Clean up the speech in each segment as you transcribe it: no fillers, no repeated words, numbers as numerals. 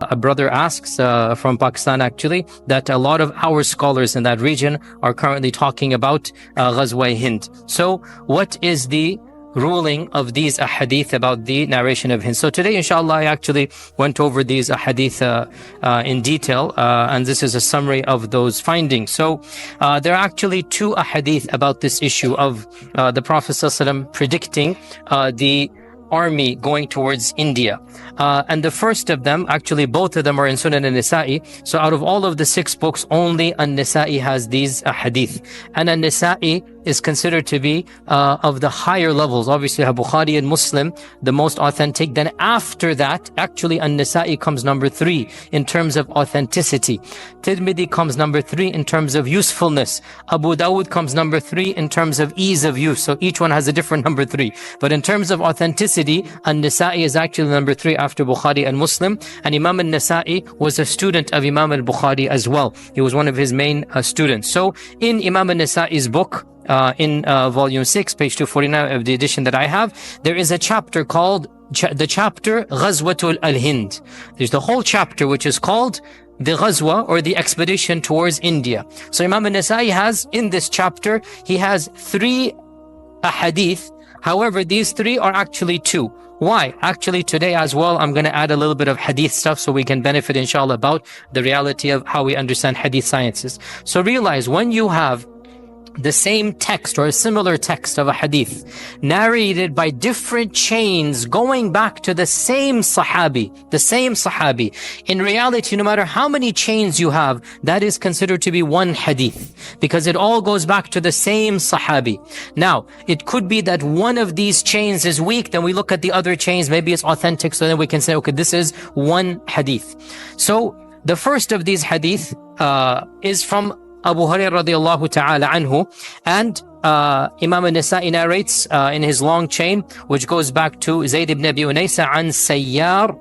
A brother asks from Pakistan actually that a lot of our scholars in that region are currently talking about Ghazwa-E-Hind. So what is the ruling of these ahadith about the narration of Hind? So today inshallah I actually went over these ahadith in detail, and this is a summary of those findings. So there are actually two ahadith about this issue of the Prophet ﷺ predicting the army going towards India. And the first of them, actually both of them are in Sunan al-Nisa'i. So out of all of the 6 books, only An-Nisa'i has these hadith. And An-Nisa'i is considered to be of the higher levels. Obviously Bukhari and Muslim, the most authentic. Then after that, actually An-Nisa'i comes number 3 in terms of authenticity. Tirmidhi comes number 3 in terms of usefulness. Abu Dawud comes number 3 in terms of ease of use. So each one has a different number 3. But in terms of authenticity, An-Nisa'i is actually number 3 after Bukhari and Muslim. And Imam An-Nisa'i was a student of Imam al-Bukhari as well. He was one of his main students. So in Imam An-Nisa'i's book, in volume 6, page 249 of the edition that I have, there is a chapter called the chapter Ghazwa-E-Hind. There's the whole chapter which is called the Ghazwa, or the expedition towards India. So Imam An-Nisa'i has, in this chapter, he has 3 ahadith. However, these 3 are actually 2. Why? Actually, today as well, I'm going to add a little bit of hadith stuff so we can benefit, inshallah, about the reality of how we understand hadith sciences. So realize, when you have the same text or a similar text of a hadith narrated by different chains going back to the same sahabi, in reality, no matter how many chains you have, that is considered to be one hadith, because it all goes back to the same sahabi. Now, it could be that one of these chains is weak, then we look at the other chains, maybe it's authentic, so then we can say, okay, this is one hadith. So the first of these hadith is from Abu Hurairah radiallahu ta'ala anhu, and Imam An-Nisa'i narrates in his long chain, which goes back to Zayd ibn Abi Unaysa an Sayyar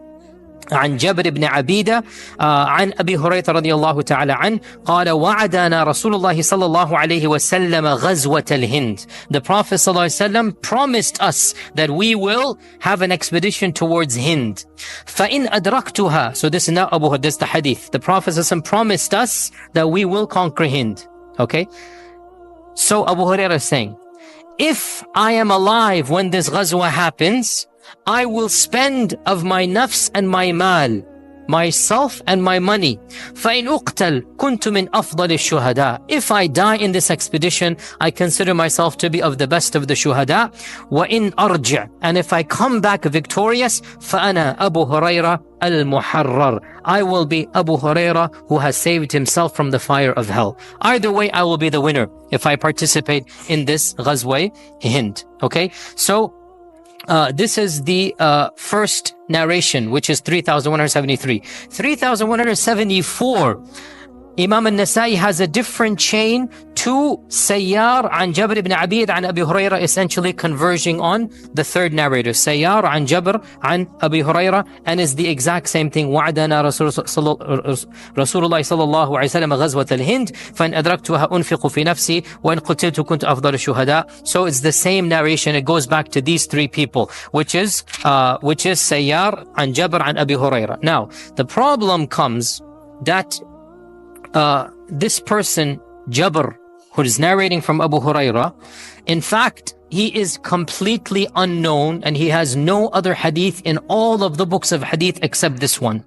عن جبر بن عبيدة عن أبي هريرة رضي الله تعالى عنه قال وعدنا رسول الله صلى الله عليه وسلم غزوة الهند. The Prophet صلى الله عليه وسلم promised us that we will have an expedition towards Hind. فإن أدركتها. So this is now Abu Hurairah, this is the hadith. The Prophet صلى الله عليه وسلم promised us that we will conquer Hind. Okay? So Abu Hurairah is saying, if I am alive when this ghazwa happens, I will spend of my nafs and my mal, myself and my money. فَإِنْ أُقْتَلْ كُنْتُ مِنْ أَفْضَلِ الشُّهَدَاءِ. If I die in this expedition, I consider myself to be of the best of the shuhada. وَإِنْ أَرْجِعْ. And if I come back victorious, فَأَنَا أَبُو هُرَيْرَةَ الْمُحَرَّرِ. I will be Abu Hurairah who has saved himself from the fire of hell. Either way, I will be the winner if I participate in this Ghazwa-E-Hind. Okay? So, this is the first narration, which is 3173. 3174, Imam An-Nasa'i has a different chain to Sayyar an Jabr ibn Abid an Abi Hurairah, essentially converging on the third narrator. Sayyar an Jabr an Abi Hurairah, and is the exact same thing. وعدنا رسول الله صلى الله عليه وسلم غزوة الهند فإن أدركتها أنفق في نفسي وإن قتلت كنت أفضل الشهداء. So it's the same narration. It goes back to these 3 people, which is Sayyar an Jabr an Abi Hurairah. Now, the problem comes that this person, Jabr, who is narrating from Abu Hurairah, in fact, he is completely unknown, and he has no other hadith in all of the books of hadith except this one.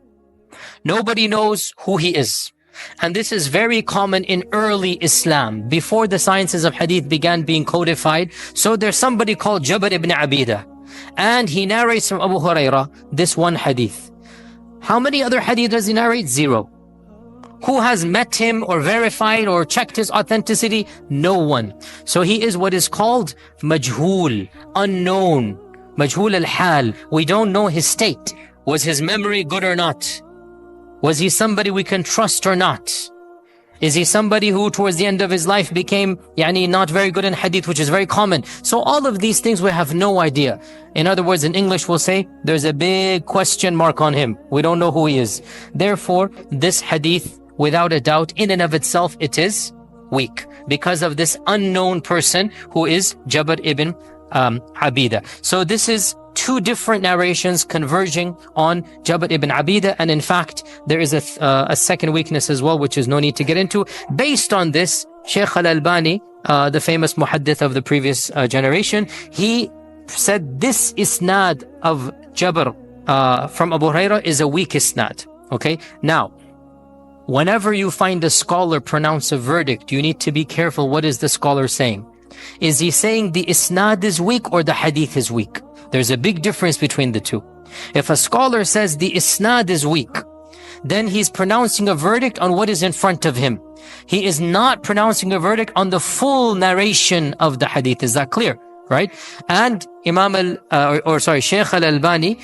Nobody knows who he is. And this is very common in early Islam, before the sciences of hadith began being codified. So there's somebody called Jabr ibn Abidah, and he narrates from Abu Hurairah this one hadith. How many other hadith does he narrate? 0. Who has met him or verified or checked his authenticity? No one. So he is what is called majhul, unknown, majhul al-hal. We don't know his state. Was his memory good or not? Was he somebody we can trust or not? Is he somebody who towards the end of his life became not very good in hadith, which is very common? So all of these things we have no idea. In other words, in English we'll say there's a big question mark on him. We don't know who he is. Therefore, this hadith, without a doubt, in and of itself, it is weak because of this unknown person who is Jabr ibn Abidah. So this is two different narrations converging on Jabr ibn Abida, and in fact there is a second weakness as well, which is no need to get into. Based on this, Shaykh al-Albani, the famous muhaddith of the previous generation, he said this isnad of Jabr from Abu Hurairah is a weak isnad. Okay, now whenever you find a scholar pronounce a verdict, you need to be careful. What is the scholar saying? Is he saying the isnad is weak or the hadith is weak? There's a big difference between the two. If a scholar says the isnad is weak, then he's pronouncing a verdict on what is in front of him. He is not pronouncing a verdict on the full narration of the hadith. Is that clear? Right? And Shaykh al-Albani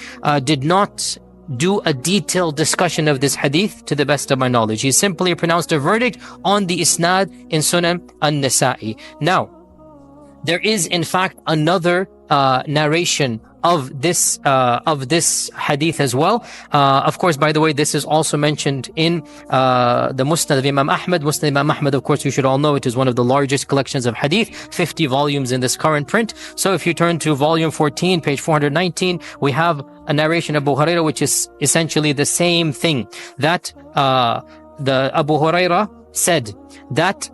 did not do a detailed discussion of this hadith to the best of my knowledge. He simply pronounced a verdict on the isnad in Sunan an-Nasa'i. Now, there is in fact another narration of this hadith as well. Of course, by the way, this is also mentioned in the Musnad of Imam Ahmad. Musnad Imam Ahmad, of course, you should all know it is one of the largest collections of hadith, 50 volumes in this current print. So if you turn to volume 14, page 419, we have a narration of Abu Hurairah, which is essentially the same thing, that the Abu Hurairah said that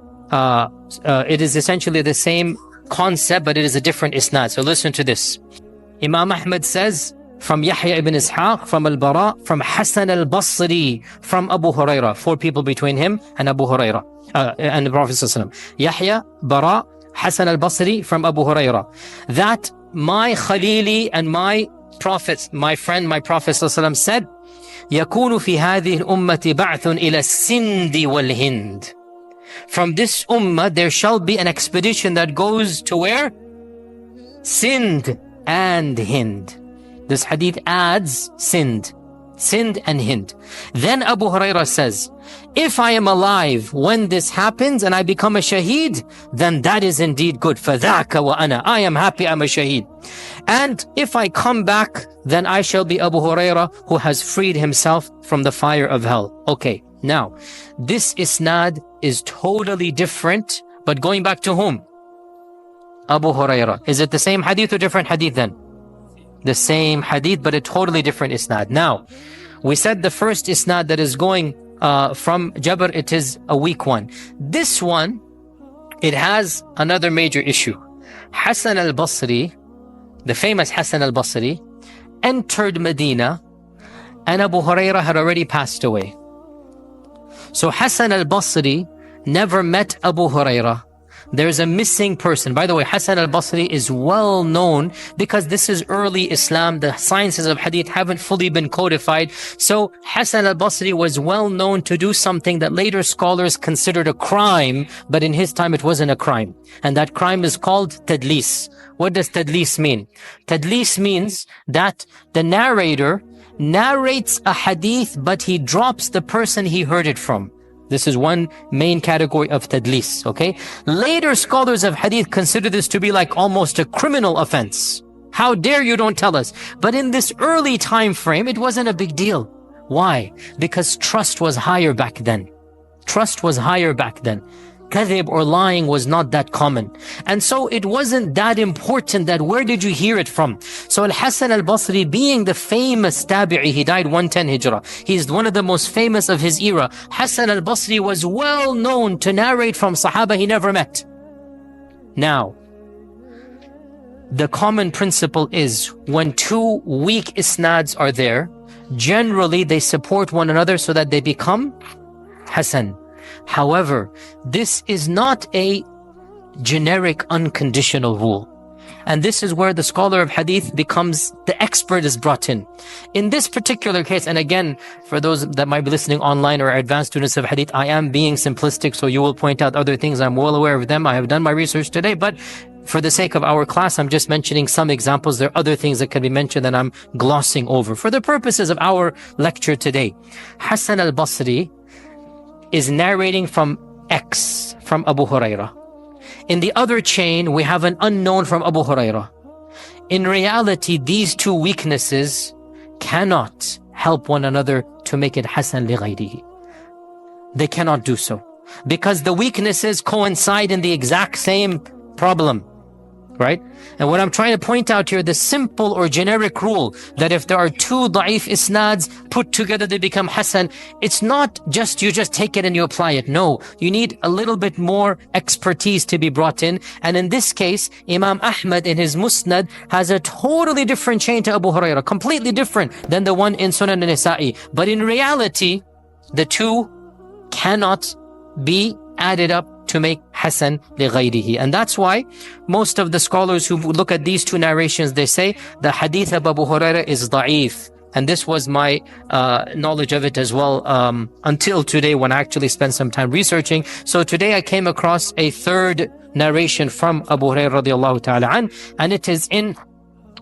it is essentially the same concept, but it is a different isnad. So listen to this. Imam Ahmad says from Yahya ibn Ishaq, from Al-Bara, from Hassan al-Basri, from Abu Hurairah. 4 people between him and Abu Hurairah and the Prophet ﷺ. Yahya, Bara, Hassan al-Basri from Abu Hurairah, that my Khalili and my Prophet, my friend, my Prophet ﷺ said, يكون في هذه الأمة بعث إلى السند والهند. From this ummah there shall be an expedition that goes to where? Sind and Hind. This hadith adds Sind and Hind. Then Abu Hurairah says, if I am alive when this happens and I become a shaheed, then that is indeed good. فَذَاكَ وَأَنَا, I am happy I'm a shaheed. And if I come back, then I shall be Abu Hurairah who has freed himself from the fire of hell. Okay, now, this isnad is totally different, but going back to whom? Abu Hurairah. Is it the same hadith or different hadith then? The same hadith, but a totally different isnad. Now, we said the first isnad that is going from Jabr, it is a weak one. This one, it has another major issue. Hassan al-Basri, the famous Hassan al-Basri, entered Medina and Abu Hurairah had already passed away. So Hassan al-Basri never met Abu Hurairah. There's a missing person. By the way, Hassan al-Basri is well known because this is early Islam. The sciences of hadith haven't fully been codified. So Hassan al-Basri was well known to do something that later scholars considered a crime, but in his time it wasn't a crime. And that crime is called tadlis. What does tadlis mean? Tadlis means that the narrator narrates a hadith, but he drops the person he heard it from. This is one main category of tadlis, okay? Later scholars of hadith consider this to be like almost a criminal offense. How dare you don't tell us? But in this early time frame, it wasn't a big deal. Why? Because trust was higher back then. Trust was higher back then. Kadhib or lying was not that common. And so it wasn't that important that where did you hear it from? So Al-Hasan al-Basri, being the famous tabi'i, he died 110 Hijrah. He's one of the most famous of his era. Hassan al-Basri was well known to narrate from Sahaba he never met. Now, the common principle is when two weak isnads are there, generally they support one another so that they become Hasan. However, this is not a generic unconditional rule. And this is where the scholar of hadith becomes, the expert is brought in. In this particular case, and again, for those that might be listening online or advanced students of hadith, I am being simplistic, so you will point out other things. I'm well aware of them. I have done my research today, but for the sake of our class, I'm just mentioning some examples. There are other things that can be mentioned that I'm glossing over. For the purposes of our lecture today, Hassan al-Basri is narrating from X, from Abu Hurairah. In the other chain, we have an unknown from Abu Hurairah. In reality, these two weaknesses cannot help one another to make it Hasan li ghayrihi. They cannot do so. Because the weaknesses coincide in the exact same problem. right? And what I'm trying to point out here, the simple or generic rule that if there are two da'if isnads put together, they become hasan. It's not just you just take it and you apply it. No, you need a little bit more expertise to be brought in. And in this case, Imam Ahmad in his Musnad has a totally different chain to Abu Hurairah, completely different than the one in Sunan al-Nisa'i. But in reality, the two cannot be added up to make Hasan li ghayrihi. And that's why most of the scholars who look at these two narrations, they say the hadith of Abu Hurairah is da'if. And this was my knowledge of it as well until today when I actually spent some time researching. So today I came across a third narration from Abu Hurairah radiallahu ta'ala an, and it is in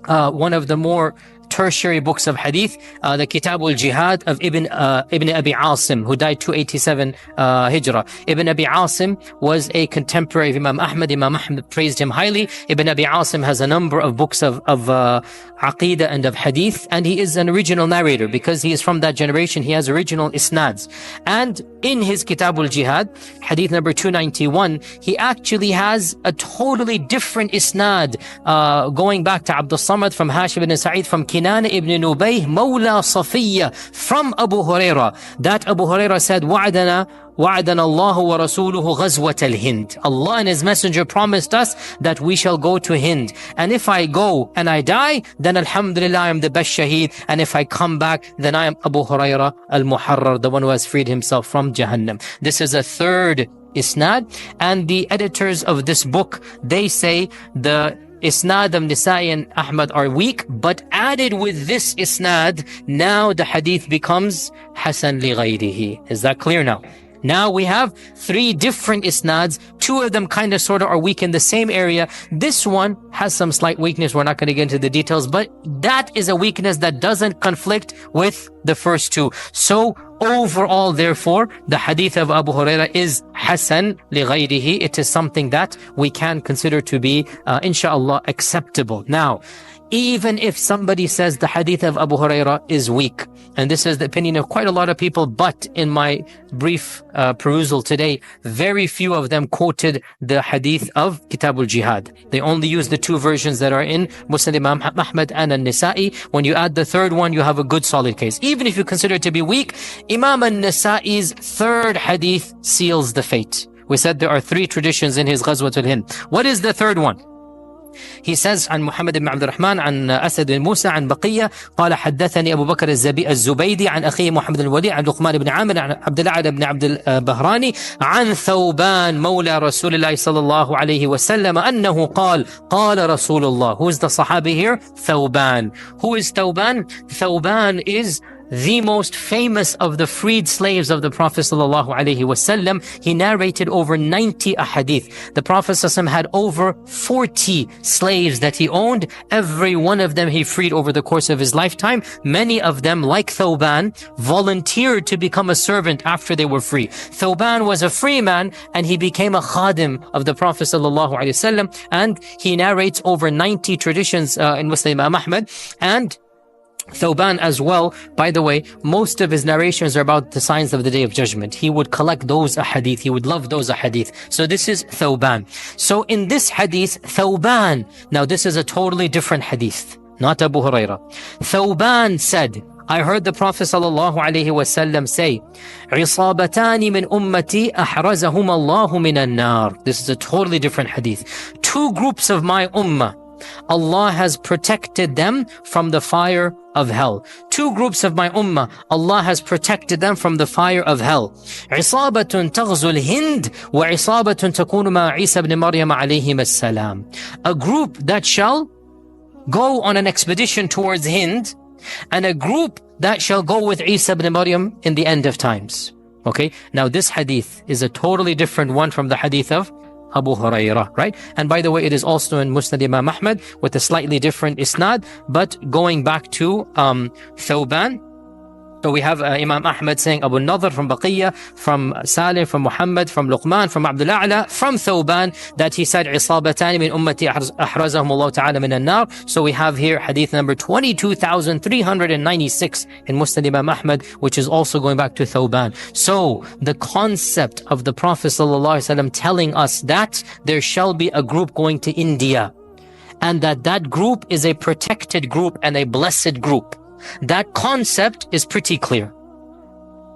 one of the more tertiary books of hadith, the Kitab al-Jihad of Ibn Abi Asim, who died 287 Hijrah. Ibn Abi Asim was a contemporary of Imam Ahmad. Imam Ahmad praised him highly. Ibn Abi Asim has a number of books of Aqidah and of hadith, and he is an original narrator because he is from that generation. He has original isnads. And in his Kitab al-Jihad, hadith number 291, he actually has a totally different isnad going back to Abdul Samad from Hashim ibn Sa'id from Kinan ibn Nubayh Mawla Safiya from Abu Hurairah, that Abu Hurairah said, وعدنا الله ورسوله غزوة-E-Hind. Allah and His Messenger promised us that we shall go to Hind. And if I go and I die, then alhamdulillah, I am the best shaheed. And if I come back, then I am Abu Hurairah al-Muharrar, the one who has freed himself from Jahannam. This is a third isnad. And the editors of this book, they say the Isnad of Nisa'i and Ahmad are weak, but added with this Isnad, now the hadith becomes Hasan li ghayrihi. Is that clear now? Now we have three different isnads. Two of them kind of sort of are weak in the same area. This one has some slight weakness. We're not going to get into the details, but that is a weakness that doesn't conflict with the first two. So overall, therefore, the hadith of Abu Hurairah is Hasan li ghayrihi. It is something that we can consider to be, inshallah, acceptable. Now, even if somebody says the hadith of Abu Hurairah is weak, and this is the opinion of quite a lot of people, but in my brief perusal today, very few of them quoted the hadith of Kitab al-Jihad. They only use the two versions that are in Musnad Imam Ahmad and An-Nisa'i. When you add the third one, you have a good solid case. Even if you consider it to be weak, Imam An-Nisa'i's third hadith seals the fate. We said there are three traditions in his Ghazwa-E-Hind. What is the third one? He says عن محمد بن عبد الرحمن عن أسد بن موسى عن بقية قال حدثني أبو بكر الزبيدي عن أخيه محمد الوليد عن لقمان بن عامر عن عبد الأعلى بن عبد البهراني عن ثوبان مولى رسول الله صلى الله عليه وسلم أنه قال قال رسول الله. Who is the Sahabi here? Thawban. Who is Thawban? Thawban is the most famous of the freed slaves of the Prophet sallallahu alaihi wasallam. He narrated over 90 ahadith. The Prophet sallallahu had over 40 slaves that he owned. Every one of them he freed over the course of his lifetime. Many of them, like Thawban, volunteered to become a servant after they were free. Thawban was a free man and he became a khadim of the Prophet sallallahu alaihi wasallam, and he narrates over 90 traditions in Muslim Imam Ahmad. And Thawban as well, by the way, most of his narrations are about the signs of the Day of Judgment. He would collect those ahadith. He would love those ahadith. So this is Thawban. So in this hadith, Thawban, now this is a totally different hadith, not Abu Hurairah. Thawban said, I heard the Prophet sallallahu alaihi wasallam say, عِصَابَتَانِ مِنْ أُمَّتِي أَحْرَزَهُمَ اللَّهُ مِنَ النَّارِ. This is a totally different hadith. Two groups of my ummah, Allah has protected them from the fire of hell. Two groups of my ummah, Allah has protected them from the fire of hell. عِصَابَةٌ تَغْزُو الْهِنْد وَعِصَابَةٌ تَكُونُ مَعَ عِيسَى بْنِ مَرْيَمَ عَلَيْهِمَ السَّلَامِ. A group that shall go on an expedition towards Hind, and a group that shall go with Isa ibn Maryam in the end of times. Okay, now this hadith is a totally different one from the hadith of Abu Hurairah, right? And by the way, it is also in Musnad Imam Ahmad with a slightly different isnad, but going back to Thawban. So we have Imam Ahmad saying Abu Nadhr from Baqiyya, from Salim, from Muhammad, from Luqman, from Abdul A'la, from Thawban, that he said عِصَابَتَانِ مِنْ أُمَّتِي أَحْرَزَهُمُ اللَّهُ تَعَالَى مِنَ النَّارِ. So we have here hadith number 22,396 in Musnad Imam Ahmad, which is also going back to Thawban. So the concept of the Prophet ﷺ telling us that there shall be a group going to India, and that group is a protected group and a blessed group. That concept is pretty clear.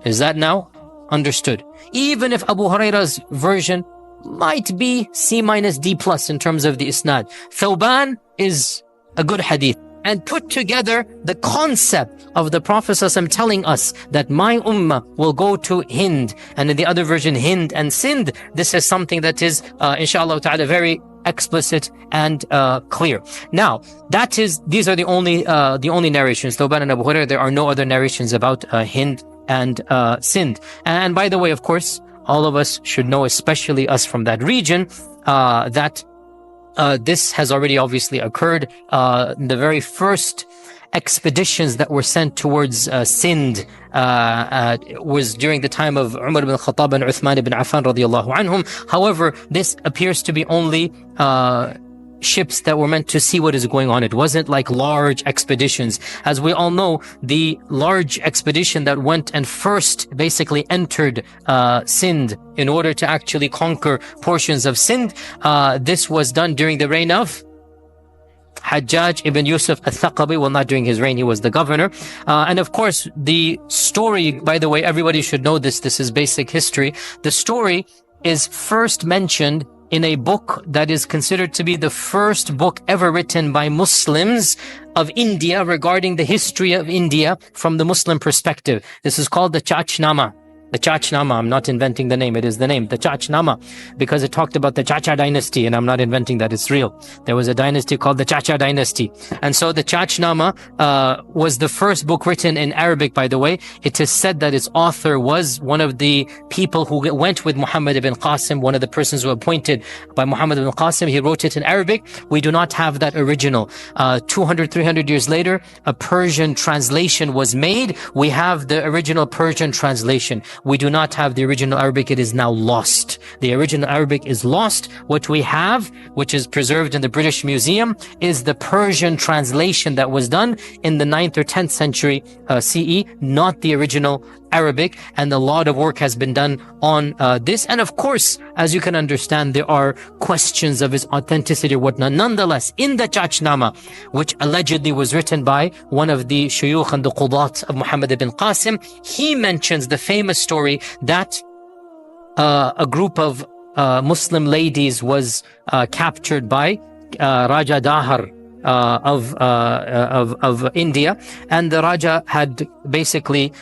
Is that now understood? Even if Abu Hurairah's version might be C minus D plus in terms of the isnad, Thawban is a good hadith. And put together the concept of the Prophet ﷺ telling us that my ummah will go to Hind, and in the other version Hind and Sindh, this is something that is inshallah ta'ala very explicit and clear. Now, these are the only narrations. Thawban and Abu Hurairah, there are no other narrations about Hind and Sindh. And by the way, of course, all of us should know, especially us from that region, that this has already obviously occurred. The very first expeditions that were sent towards Sindh was during the time of Umar ibn Khattab and Uthman ibn Affan radiyallahu anhum. However, this appears to be only ships that were meant to see what is going on. It wasn't like large expeditions. As we all know, the large expedition that went and first basically entered Sindh in order to actually conquer portions of Sindh, this was done during the reign of Hajjaj ibn Yusuf al-Thaqabi. Well, not during his reign, he was the governor. And of course, the story, by the way, everybody should know this. This is basic history. The story is first mentioned in a book that is considered to be the first book ever written by Muslims of India regarding the history of India from the Muslim perspective. This is called the Chachnama. The Chachnama, I'm not inventing the name, it is the name, the Chachnama, because it talked about the Chacha dynasty, and I'm not inventing that, it's real. There was a dynasty called the Chacha dynasty. And so the Chachnama was the first book written in Arabic, by the way. It is said that its author was one of the people who went with Muhammad ibn Qasim, one of the persons who were appointed by Muhammad ibn Qasim. He wrote it in Arabic. We do not have that original. 200, 300 years later, a Persian translation was made. We have the original Persian translation. We do not have the original Arabic. It is now lost. The original Arabic is lost. What we have, which is preserved in the British Museum, is the Persian translation that was done in the 9th or 10th century CE, not the original Arabic. And a lot of work has been done on this. And of course, as you can understand, there are questions of its authenticity or whatnot. Nonetheless, in the Chachnama, which allegedly was written by one of the shuyukh and the qudat of Muhammad ibn Qasim, he mentions the famous story that a group of Muslim ladies was captured by Raja Dahar of India, and the Raja had basically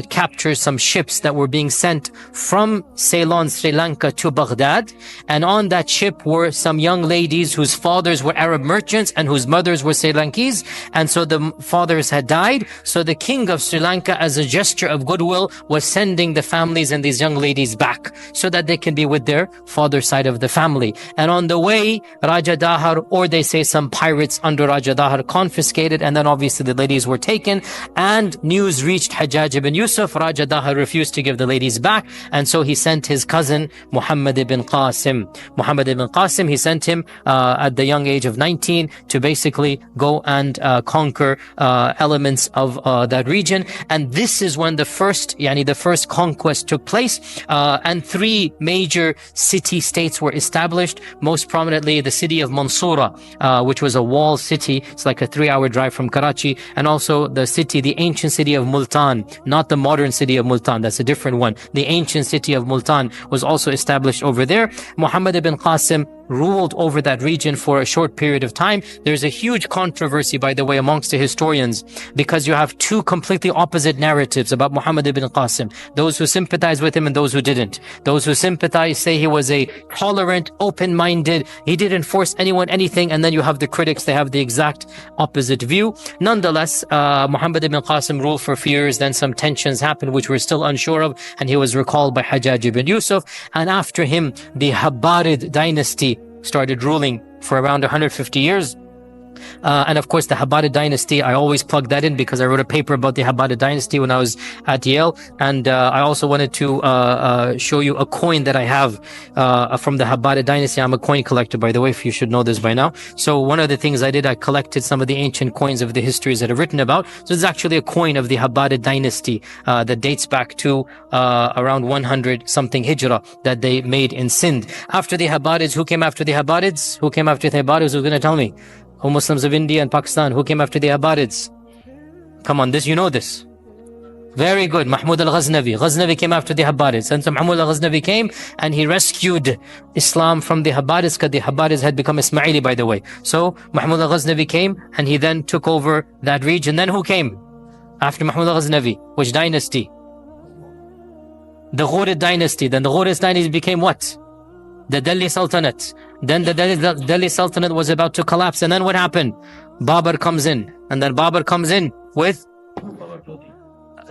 captured some ships that were being sent from Ceylon, Sri Lanka to Baghdad, and on that ship were some young ladies whose fathers were Arab merchants and whose mothers were Sri Lankese, and so the fathers had died. So the king of Sri Lanka, as a gesture of goodwill, was sending the families and these young ladies back so that they can be with their father's side of the family. And on the way, Raja Dahar, or they say some pirates under Raja Dahar, confiscated, and then obviously the ladies were taken, and news reached Hajjaj ibn Yusuf. Raja Dahar refused to give the ladies back, and so he sent his cousin Muhammad ibn Qasim. Muhammad ibn Qasim, he sent him at the young age of 19 to basically go and conquer elements of that region. And this is when the first conquest took place, and 3 major city-states were established, most prominently the city of Mansoura, which was a wall city. It's like a 3-hour drive from Karachi, and also the ancient city of Multan, not the modern city of Multan, that's a different one. The ancient city of Multan was also established over there. Muhammad ibn Qasim ruled over that region for a short period of time. There's a huge controversy, by the way, amongst the historians, because you have 2 completely opposite narratives about Muhammad ibn Qasim. Those who sympathize with him and those who didn't. Those who sympathize say he was a tolerant, open-minded, he didn't force anyone anything, and then you have the critics, they have the exact opposite view. Nonetheless, Muhammad ibn Qasim ruled for a few years, then some tensions happened which we're still unsure of, and he was recalled by Hajjaj ibn Yusuf, and after him, the Habbarid dynasty started ruling for around 150 years. And of course, the Habbarid dynasty, I always plug that in because I wrote a paper about the Habbarid dynasty when I was at Yale. And I also wanted to show you a coin that I have from the Habbarid dynasty. I'm a coin collector, by the way, if you should know this by now. So one of the things I did, I collected some of the ancient coins of the histories that are written about. So it's actually a coin of the Habbarid dynasty that dates back to around 100 something Hijrah that they made in Sindh. After the Habbarids, who came after the Habbarids? Who came after the Habbarids? Who's going to tell me? O Muslims of India and Pakistan, who came after the Abbasids? Come on, this, you know this. Very good. Mahmud al-Ghaznavi. Ghaznavi came after the Abbasids. And so Mahmud al-Ghaznavi came and he rescued Islam from the Abbasids, because the Abbasids had become Ismaili, by the way. So Mahmud al-Ghaznavi came and he then took over that region. Then who came after Mahmud al-Ghaznavi? Which dynasty? The Ghurid dynasty. Then the Ghurid dynasty became what? The Delhi Sultanate. Then the Delhi Sultanate was about to collapse. And then what happened? Babur comes in. And then Babur comes in with...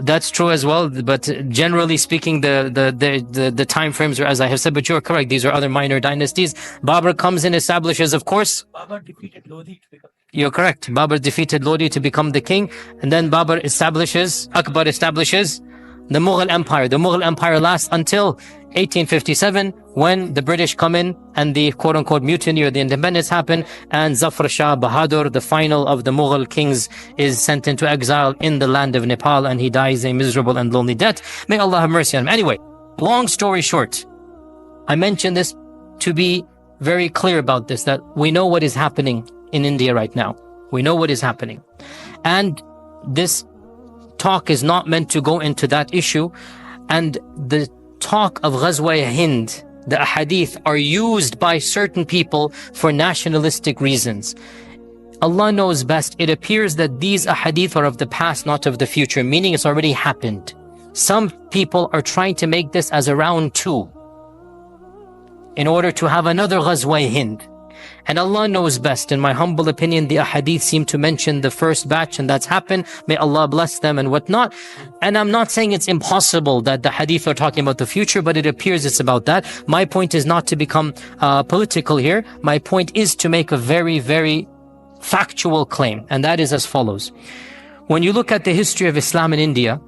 That's true as well, but generally speaking, the time frames are as I have said, but you're correct. These are other minor dynasties. Babur comes in, establishes, of course. Babur defeated Lodi to become... You're correct. Babur defeated Lodi to become the king. And then Akbar establishes the Mughal Empire. The Mughal Empire lasts until 1857, when the British come in and the quote-unquote mutiny or the independence happen, and Zafar Shah Bahadur, the final of the Mughal kings, is sent into exile in the land of Nepal, and he dies a miserable and lonely death. May Allah have mercy on him. Anyway, long story short, I mention this to be very clear about this, that we know what is happening in India right now. We know what is happening. And this talk is not meant to go into that issue. And the talk of Ghazwa-E-Hind, the ahadith, are used by certain people for nationalistic reasons. Allah knows best. It appears that these ahadith are of the past, not of the future, meaning it's already happened. Some people are trying to make this as a round two in order to have another Ghazwa-E-Hind. And Allah knows best. In my humble opinion, the ahadith seem to mention the first batch, and that's happened. May Allah bless them and whatnot. And I'm not saying it's impossible that the hadith are talking about the future, but it appears it's about that. My point is not to become political here. My point is to make a very, very factual claim. And that is as follows. When you look at the history of Islam in India,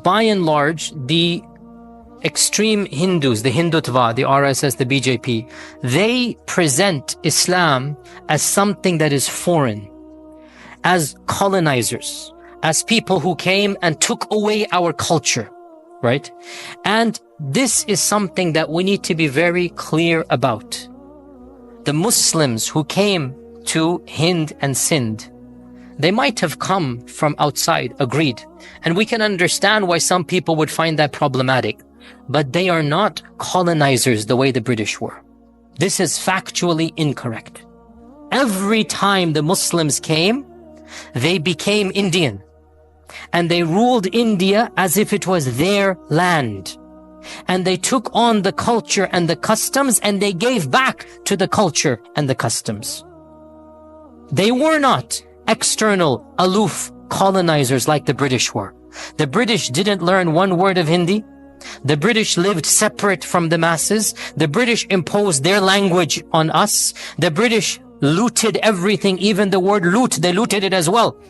by and large, the extreme Hindus, the Hindutva, the RSS, the BJP, they present Islam as something that is foreign, as colonizers, as people who came and took away our culture, right? And this is something that we need to be very clear about. The Muslims who came to Hind and Sindh, they might have come from outside, agreed. And we can understand why some people would find that problematic. But they are not colonizers the way the British were. This is factually incorrect. Every time the Muslims came, they became Indian. And they ruled India as if it was their land. And they took on the culture and the customs, and they gave back to the culture and the customs. They were not external, aloof colonizers like the British were. The British didn't learn one word of Hindi. The British lived separate from the masses. The British imposed their language on us. The British looted everything, even the word loot, they looted it as well.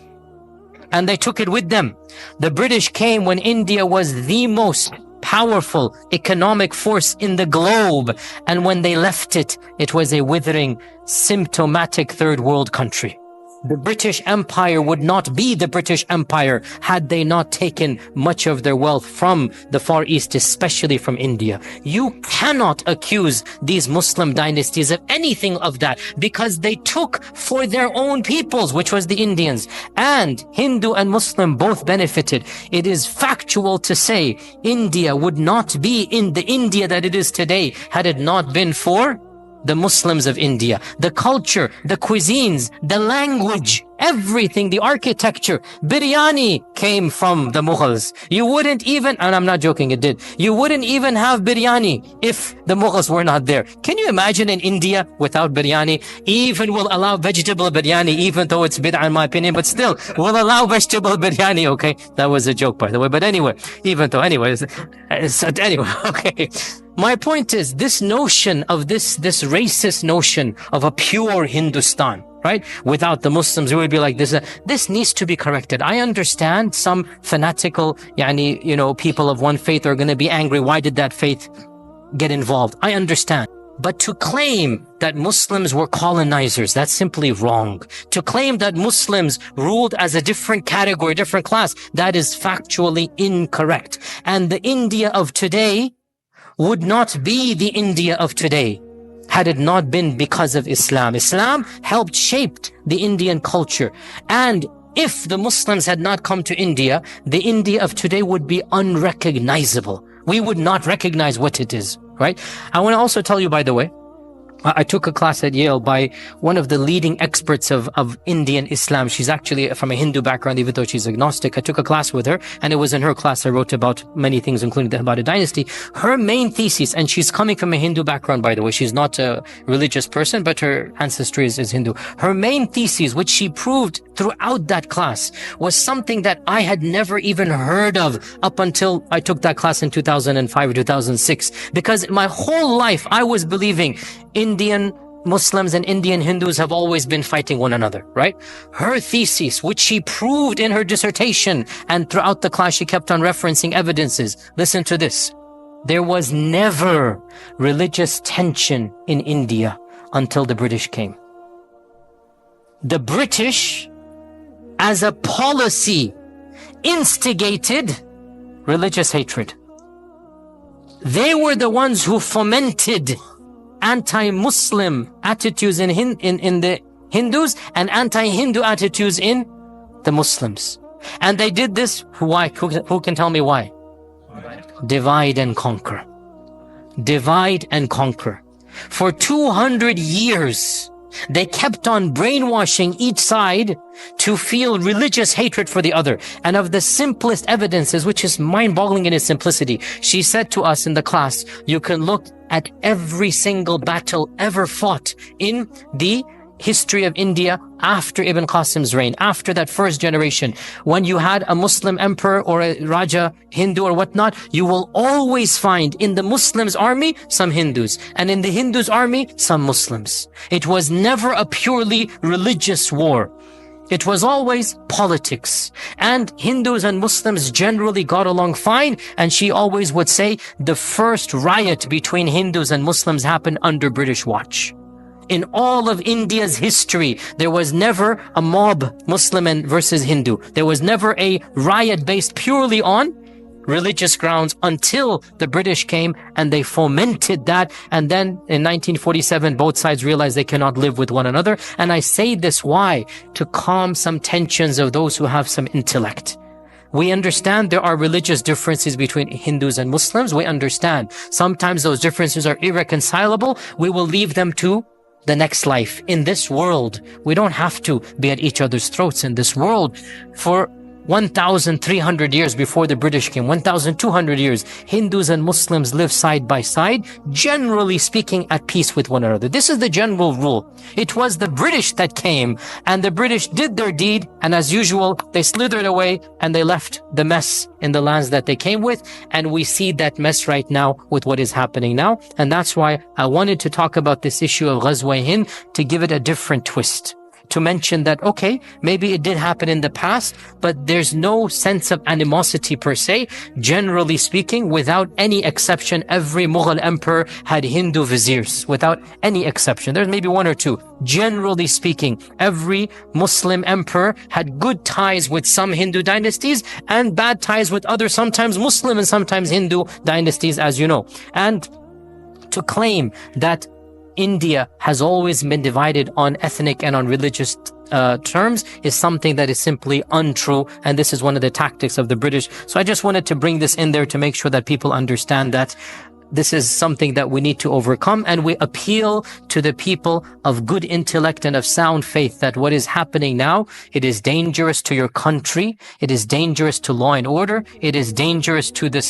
And they took it with them. The British came when India was the most powerful economic force in the globe. And when they left it, it was a withering, symptomatic third world country. The British Empire would not be the British Empire had they not taken much of their wealth from the Far East, especially from India. You cannot accuse these Muslim dynasties of anything of that, because they took for their own peoples, which was the Indians. And Hindu and Muslim both benefited. It is factual to say India would not be in the India that it is today had it not been for the Muslims of India. The culture, the cuisines, the language, everything, the architecture. Biryani came from the Mughals. You wouldn't even, and I'm not joking, it did. You wouldn't even have biryani if the Mughals were not there. Can you imagine in India without biryani? Even will allow vegetable biryani, even though it's bid'ah in my opinion, but still will allow vegetable biryani, okay? That was a joke, by the way. But anyway, okay. My point is, this notion of this racist notion of a pure Hindustan, right? Without the Muslims, we would be like this. This needs to be corrected. I understand some fanatical, people of one faith are going to be angry. Why did that faith get involved? I understand. But to claim that Muslims were colonizers, that's simply wrong. To claim that Muslims ruled as a different category, different class, that is factually incorrect. And the India of today would not be the India of today had it not been because of Islam. Islam helped shape the Indian culture. And if the Muslims had not come to India, the India of today would be unrecognizable. We would not recognize what it is, right? I want to also tell you, by the way, I took a class at Yale by one of the leading experts of Indian Islam. She's actually from a Hindu background, even though she's agnostic. I took a class with her, and it was in her class I wrote about many things, including about a dynasty. Her main thesis, and she's coming from a Hindu background, by the way. She's not a religious person, but her ancestry is Hindu. Her main thesis, which she proved throughout that class, was something that I had never even heard of up until I took that class in 2005 or 2006. Because my whole life, I was believing Indian Muslims and Indian Hindus have always been fighting one another, right? Her thesis, which she proved in her dissertation, and throughout the class she kept on referencing evidences. Listen to this. There was never religious tension in India until the British came. The British, as a policy, instigated religious hatred. They were the ones who fomented anti-Muslim attitudes in the Hindus and anti-Hindu attitudes in the Muslims. And they did this, why? Who can tell me why? Divide and conquer. Divide and conquer. For 200 years, they kept on brainwashing each side to feel religious hatred for the other. And of the simplest evidences, which is mind-boggling in its simplicity, she said to us in the class, you can look at every single battle ever fought in the history of India after Ibn Qasim's reign, after that first generation. When you had a Muslim emperor or a Raja, Hindu or whatnot, you will always find in the Muslims' army some Hindus, and in the Hindus' army some Muslims. It was never a purely religious war. It was always politics. And Hindus and Muslims generally got along fine. And she always would say the first riot between Hindus and Muslims happened under British watch. In all of India's history, there was never a mob, Muslim versus Hindu. There was never a riot based purely on religious grounds until the British came and they fomented that. And then in 1947, both sides realized they cannot live with one another. And I say this, why? To calm some tensions of those who have some intellect. We understand there are religious differences between Hindus and Muslims. We understand sometimes those differences are irreconcilable. We will leave them to the next life. In this world, we don't have to be at each other's throats. In this world, for 1,300 years before the British came, 1,200 years, Hindus and Muslims live side by side, generally speaking at peace with one another. This is the general rule. It was the British that came, and the British did their deed, and as usual, they slithered away and they left the mess in the lands that they came with, and we see that mess right now with what is happening now. And that's why I wanted to talk about this issue of Ghazwa-E-Hind, to give it a different twist. To mention that, okay, maybe it did happen in the past, but there's no sense of animosity per se. Generally speaking, without any exception, every Mughal emperor had Hindu viziers, without any exception. There's maybe one or two. Generally speaking, every Muslim emperor had good ties with some Hindu dynasties and bad ties with other, sometimes Muslim and sometimes Hindu dynasties, as you know. And to claim that India has always been divided on ethnic and on religious terms is something that is simply untrue. And this is one of the tactics of the British. So I just wanted to bring this in there to make sure that people understand that this is something that we need to overcome, and we appeal to the people of good intellect and of sound faith that what is happening now, it is dangerous to your country, it is dangerous to law and order, it is dangerous to the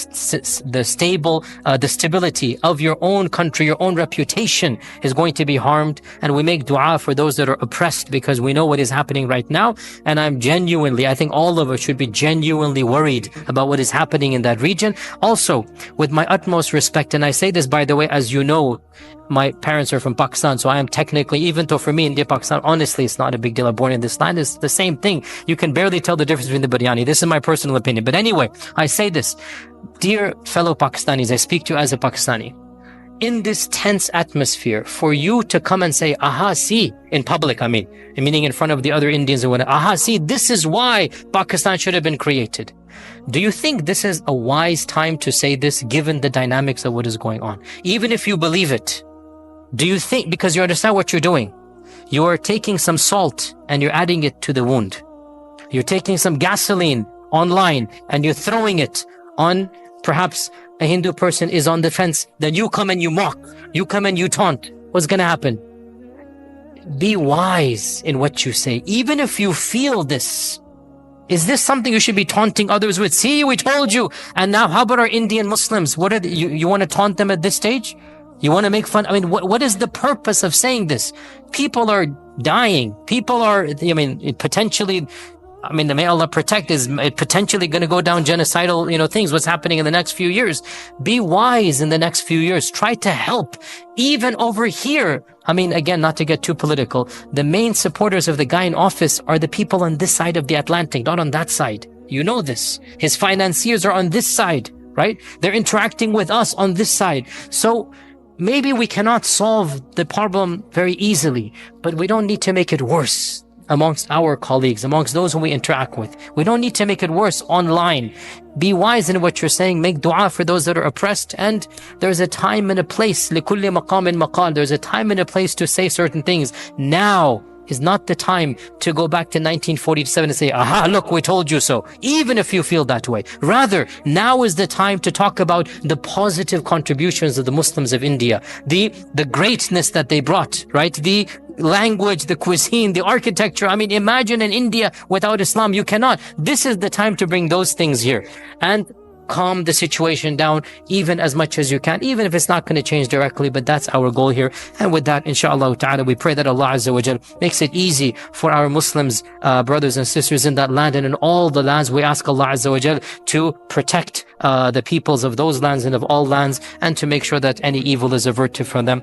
stability of your own country. Your own reputation is going to be harmed, and we make dua for those that are oppressed because we know what is happening right now. And I think all of us should be genuinely worried about what is happening in that region. Also, with my utmost respect, and I say this, by the way, as you know, my parents are from Pakistan, so I am technically, even though for me, India, Pakistan, honestly, it's not a big deal. I'm born in this land. It's the same thing. You can barely tell the difference between the biryani. This is my personal opinion. But anyway, I say this. Dear fellow Pakistanis, I speak to you as a Pakistani. In this tense atmosphere, for you to come and say, aha, see, in public, meaning in front of the other Indians and whatnot, aha, see, this is why Pakistan should have been created. Do you think this is a wise time to say this, given the dynamics of what is going on? Even if you believe it, Do you think, because you understand what you're doing, you are taking some salt and you're adding it to the wound. You're taking some gasoline online and you're throwing it on, perhaps a Hindu person is on the fence, then you come and you mock, you come and you taunt. What's going to happen? Be wise in what you say. Even if you feel this, is this something you should be taunting others with? See, we told you. And now how about our Indian Muslims? What are you want to taunt them at this stage? You want to make fun? I mean, what is the purpose of saying this? People are dying. People are, potentially, may Allah protect, is potentially going to go down genocidal, things, what's happening in the next few years. Be wise in the next few years. Try to help. Even over here, again, not to get too political, the main supporters of the guy in office are the people on this side of the Atlantic, not on that side. You know this. His financiers are on this side, right? They're interacting with us on this side. So maybe we cannot solve the problem very easily, but we don't need to make it worse amongst our colleagues, amongst those who we interact with. We don't need to make it worse online. Be wise in what you're saying. Make dua for those that are oppressed. And there's a time and a place. لِكُلِّ مَقَامٍ مَقَالٍ. There's a time and a place to say certain things. Now is not the time to go back to 1947 and say, aha, look, we told you so. Even if you feel that way. Rather, now is the time to talk about the positive contributions of the Muslims of India. The greatness that they brought, right? The language, the cuisine, the architecture. Imagine in India without Islam, you cannot. This is the time to bring those things here and calm the situation down even as much as you can, even if it's not going to change directly, but that's our goal here. And with that, inshallah ta'ala, we pray that Allah Azza wa Jal makes it easy for our Muslims, brothers and sisters in that land and in all the lands. We ask Allah Azza wa Jal to protect the peoples of those lands and of all lands, and to make sure that any evil is averted from them.